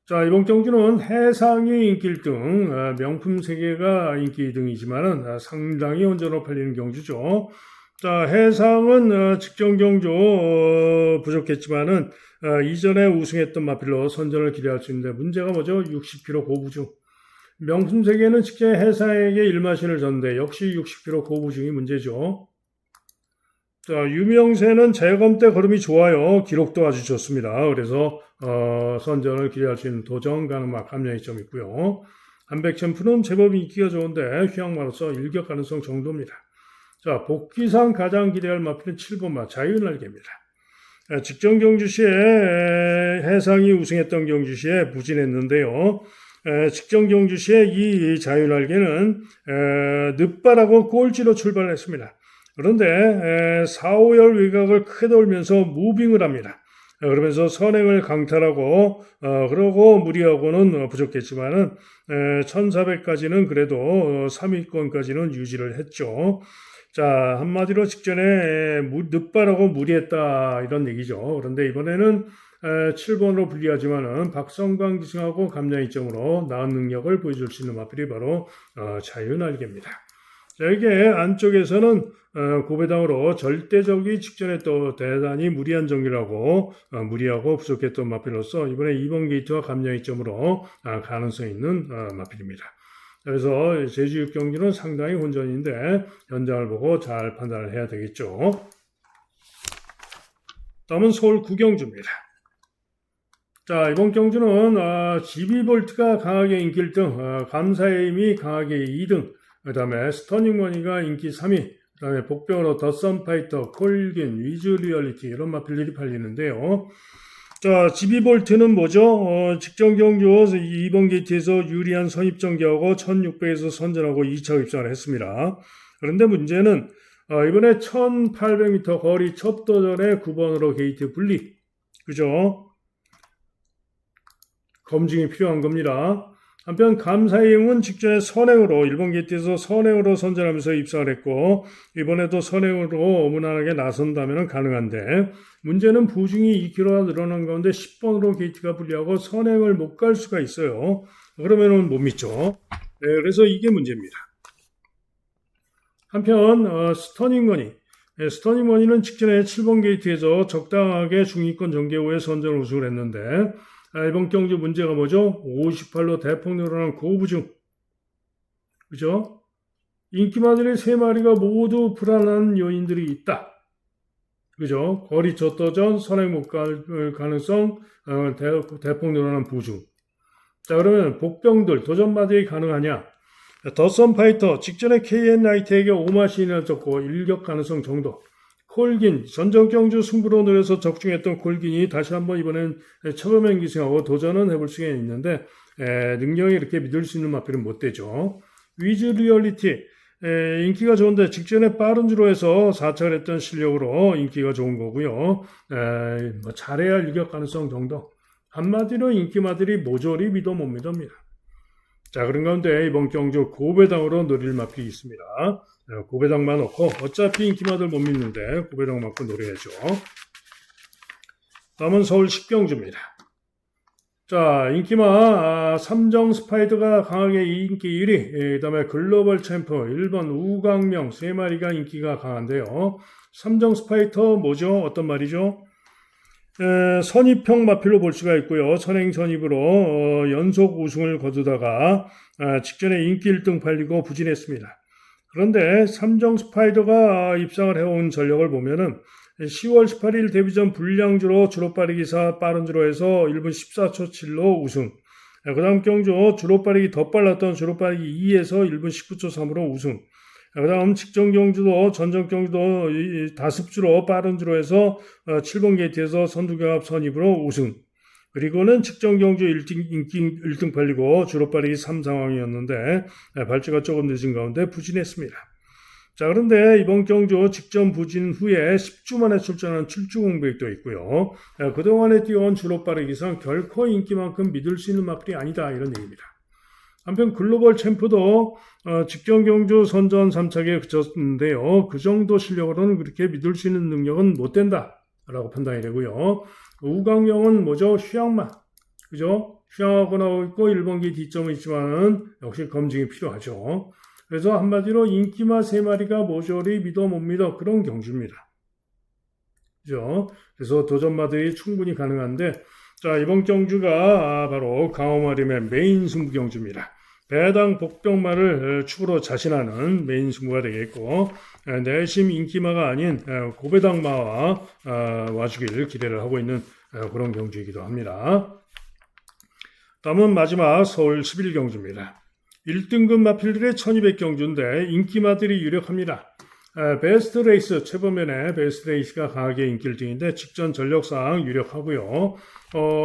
자, 이번 경주는 해상이 인기 1등, 명품 세계가 인기 2등이지만 상당히 온전으로 팔리는 경주죠. 자, 해상은 직전 경주 부족했지만은 이전에 우승했던 마필로 선전을 기대할 수 있는데 문제가 뭐죠? 60km 고부중. 명품 세계는 직계 해상에게 일마신을 졌는데 역시 60km 고부중이 문제죠. 자, 유명세는 재검 때 걸음이 좋아요. 기록도 아주 좋습니다. 그래서 선전을 기대할 수 있는 도전 가능막 함량이 좀 있고요. 한백챔프는 제법 인기가 좋은데 휴양마로서 일격 가능성 정도입니다. 자, 복귀상 가장 기대할 마필은 7번마 자유날개입니다. 직전 경주시에 해상이 우승했던 경주시에 부진했는데요. 직전 경주시에 이 자유날개는 늦바라고 꼴찌로 출발했습니다. 그런데 4, 5열 외곽을 크게 돌면서 무빙을 합니다. 그러면서 선행을 강탈하고 그러고 무리하고는 부족했지만은 1400까지는 그래도 3위권까지는 유지를 했죠. 자, 한마디로 직전에 늦바라고 무리했다 이런 얘기죠. 그런데 이번에는 7번으로 불리하지만은 박성광 기승하고 감량 이점으로 나은 능력을 보여줄 수 있는 마필이 바로 자유날개입니다. 자, 이게 안쪽에서는 고배당으로 절대적이 직전에 또 대단히 무리한 정기라고 무리하고 부족했던 마필로서 이번에 2번 게이트와 감량 이점으로 가능성 있는 마필입니다. 그래서 제주 6경기는 상당히 혼전인데 현장을 보고 잘 판단을 해야 되겠죠. 다음은 서울 9경주입니다. 자, 이번 경주는 GB볼트가 강하게 인기 1등, 감사의 힘이 강하게 2등, 그 다음에 스터닝머니가 인기 3위, 그 다음에 복병으로 더썬파이터, 콜긴, 위즈리얼리티 이런 마필들이 팔리는데요. 자, GB볼트는 뭐죠? 직전 경주 2번 게이트에서 유리한 선입전개하고 1600에서 선전하고 2차 입상을 했습니다. 그런데 문제는 이번에 1800m 거리 첫 도전에 9번으로 게이트 분리. 그죠? 검증이 필요한 겁니다. 한편 감사의 힘은 직전에 선행으로 1번 게이트에서 선행으로 선전하면서 입상을 했고 이번에도 선행으로 무난하게 나선다면 가능한데 문제는 부중이 2km가 늘어난 가운데 10번으로 게이트가 불리하고 선행을 못 갈 수가 있어요. 그러면은 못 믿죠. 네, 그래서 이게 문제입니다. 한편 스터닝머니 스터닝머니는 직전에 7번 게이트에서 적당하게 중위권 전개 후에 선전 우승을 했는데 이번 경주 문제가 뭐죠? 58로 대폭 늘어난 고부중. 그죠? 인기마들의 3마리가 모두 불안한 요인들이 있다. 그죠? 거리 젖도전, 선행 못 갈 가능성, 대폭 늘어난 부중. 자, 그러면 복병들, 도전마들이 가능하냐? 더썬파이터, 직전에 KN나이트에게 5마신이나 졌고, 일격 가능성 정도. 콜긴, 전정경주 승부로 늘어서 적중했던 콜긴이 다시 한번 이번엔 처음엔 기승하고 도전은 해볼 수가 있는데 능력이 이렇게 믿을 수 있는 마필은 못 되죠. 위즈 리얼리티, 인기가 좋은데 직전에 빠른 주로 해서 4차를 했던 실력으로 인기가 좋은 거고요. 뭐 잘해야 일격 가능성 정도. 한마디로 인기마들이 모조리 믿어 못 믿습니다. 자, 그런 가운데 이번 경주 고배당으로 노릴 마필이 있습니다. 고배당만 넣고 어차피 인기마들 못 믿는데 고배당 맞고 노려야죠. 다음은 서울 10경주입니다. 자, 인기마 삼정 스파이더가 강하게 인기 1위, 그 다음에 글로벌 챔프 1번 우광명 3마리가 인기가 강한데요. 삼정 스파이터 뭐죠? 어떤 말이죠? 선입형 마필로 볼 수가 있고요. 선행 선입으로 연속 우승을 거두다가 직전에 인기 1등 팔리고 부진했습니다. 그런데 삼정 스파이더가 입상을 해온 전력을 보면은 10월 18일 데뷔전 불량주로 주로 빠르기사 빠른 주로 해서 1분 14초 7로 우승. 그 다음 경주 주로 빠르기 더 빨랐던 주로 빠르기 2에서 1분 19초 3으로 우승. 그 다음 직전 경주도 전전 경주도 다습주로 빠른 주로 해서 7번 게이트에서 선두경합 선입으로 우승. 그리고는 직전 경주 1등 팔리고 주로 빠르기 3 상황이었는데 발주가 조금 늦은 가운데 부진했습니다. 자, 그런데 이번 경주 직전 부진 후에 10주 만에 출전한 출주 공백도 있고요. 그동안에 뛰어온 주로 빠르기상 결코 인기만큼 믿을 수 있는 마필이 아니다 이런 얘기입니다. 한편 글로벌 챔프도 직전 경주 선전 3차기에 그쳤는데요. 그 정도 실력으로는 그렇게 믿을 수 있는 능력은 못 된다라고 판단이 되고요. 우광명은 뭐죠? 휴양마. 그죠? 휴양하고 나오고 있고 1번기 뒷점은 있지만은 역시 검증이 필요하죠. 그래서 한마디로 인기마 3마리가 모조리 믿어 못 믿어 그런 경주입니다. 그죠? 그래서 도전마들이 충분히 가능한데 자, 이번 경주가 바로 강호마림의 메인 승부 경주입니다. 배당 복병마를 축으로 자신하는 메인 승부가 되겠고, 내심 인기마가 아닌 고배당마와 와주길 기대를 하고 있는 그런 경주이기도 합니다. 다음은 마지막 서울 11경주입니다. 1등급 마필들의 1200경주인데 인기마들이 유력합니다. 베스트 레이스, 최범현의 베스트 레이스가 강하게 인기 1등인데 직전 전력상 유력하고요.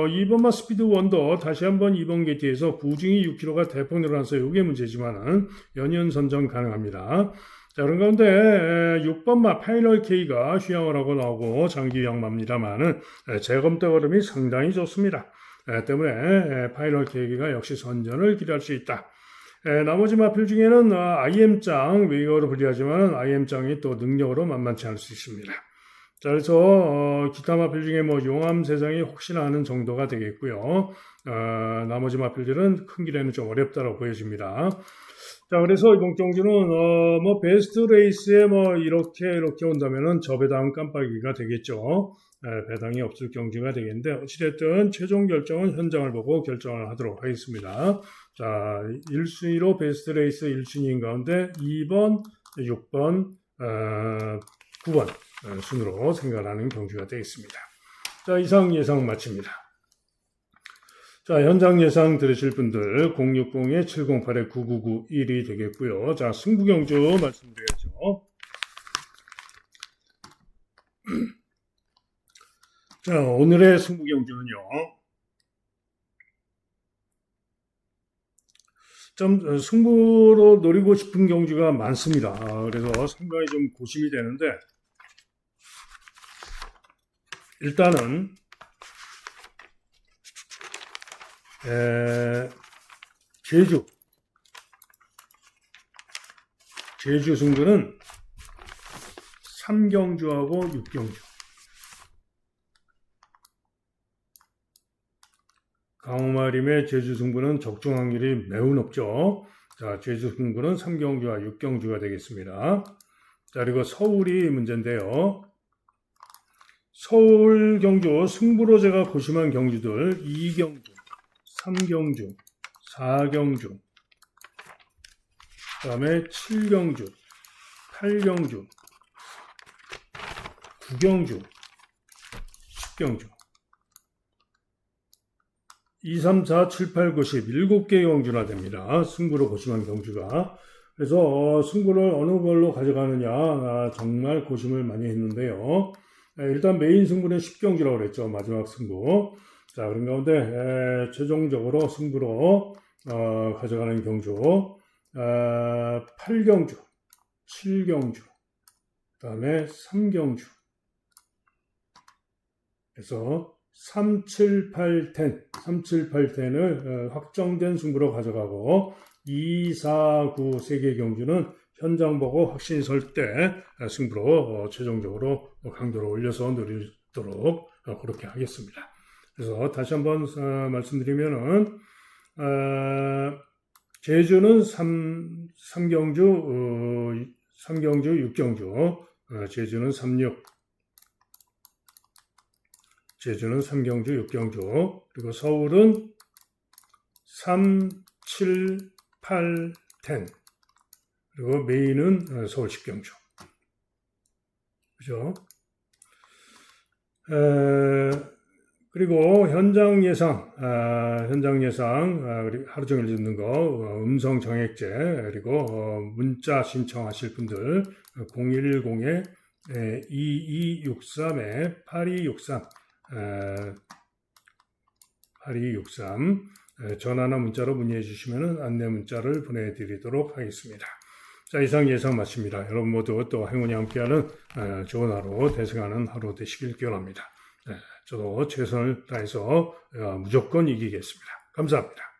이번마 스피드 원더 다시 한번 이번 게이트에서 부중이 6kg가 대폭 늘어나서 이게 문제지만은 연이은 선정 가능합니다. 자, 그런 가운데 6번마 파이널 K가 휴양을 하고 나오고 장기 휴양마입니다만은 재검토 걸음이 상당히 좋습니다. 때문에 파이널 K가 역시 선전을 기대할 수 있다. 나머지 마필 중에는 IM짱, 외곽으로 불리하지만 IM짱이 또 능력으로 만만치 않을 수 있습니다. 자, 그래서 기타 마필 중에 뭐 용암 세상이 혹시나 하는 정도가 되겠고요. 나머지 마필들은 큰 길에는 좀 어렵다고 보여집니다. 자, 그래서 이번 경주는 뭐 베스트 레이스에 뭐 이렇게 온다면은 저 배당 깜빡이가 되겠죠. 배당이 없을 경주가 되겠는데 어찌됐든 최종 결정은 현장을 보고 결정을 하도록 하겠습니다. 자, 1순위로 베스트 레이스 1순위인 가운데 2번, 6번, 9번 순으로 생각하는 경주가 되겠습니다. 자, 이상 예상 마칩니다. 자, 현장 예상 들으실 분들 060-708-9991이 되겠고요. 자, 승부경주 말씀드려야죠. 자, 오늘의 승부경주는요. 좀 승부로 노리고 싶은 경주가 많습니다. 그래서 상당히 좀 고심이 되는데 일단은 제주 승부는 3경주하고 6경주. 강호마림의 제주 승부는 적중 확률이 매우 높죠. 자, 제주 승부는 3경주와 6경주가 되겠습니다. 자, 그리고 서울이 문제인데요. 서울 경주 승부로 제가 고심한 경주들 2경주, 3경주, 4경주, 그 다음에 7경주, 8경주, 9경주, 10경주 2, 3, 4, 7, 8, 9, 10 7개 경주나 됩니다. 승부로 고심한 경주가. 그래서 승부를 어느 걸로 가져가느냐 정말 고심을 많이 했는데요. 일단 메인 승부는 10경주라고 그랬죠. 마지막 승부. 자, 그런 가운데 최종적으로 승부로 가져가는 경주 8경주, 7경주, 그 다음에 3경주 그래서 3, 7, 8, 10, 3, 7, 8, 10을 확정된 승부로 가져가고 2, 4, 9, 3개 경주는 현장 보고 확신이 설 때 승부로 최종적으로 강도를 올려서 누리도록 그렇게 하겠습니다. 그래서 다시 한번 말씀드리면은 제주는 3경주, 6경주, 제주는 36, 제주는 3경주, 6경주, 그리고 서울은 3, 7, 8, 10, 그리고 메인은 서울 10경주. 그죠? 그리고 현장 예상, 하루 종일 듣는 거, 음성 정액제, 그리고 문자 신청하실 분들, 010-2263-8263, 8263 전화나 문자로 문의해 주시면 안내 문자를 보내드리도록 하겠습니다. 자, 이상 예상 마칩니다. 여러분 모두 또 행운이 함께하는 좋은 하루, 대승하는 하루 되시길 기원합니다. 저도 최선을 다해서 무조건 이기겠습니다. 감사합니다.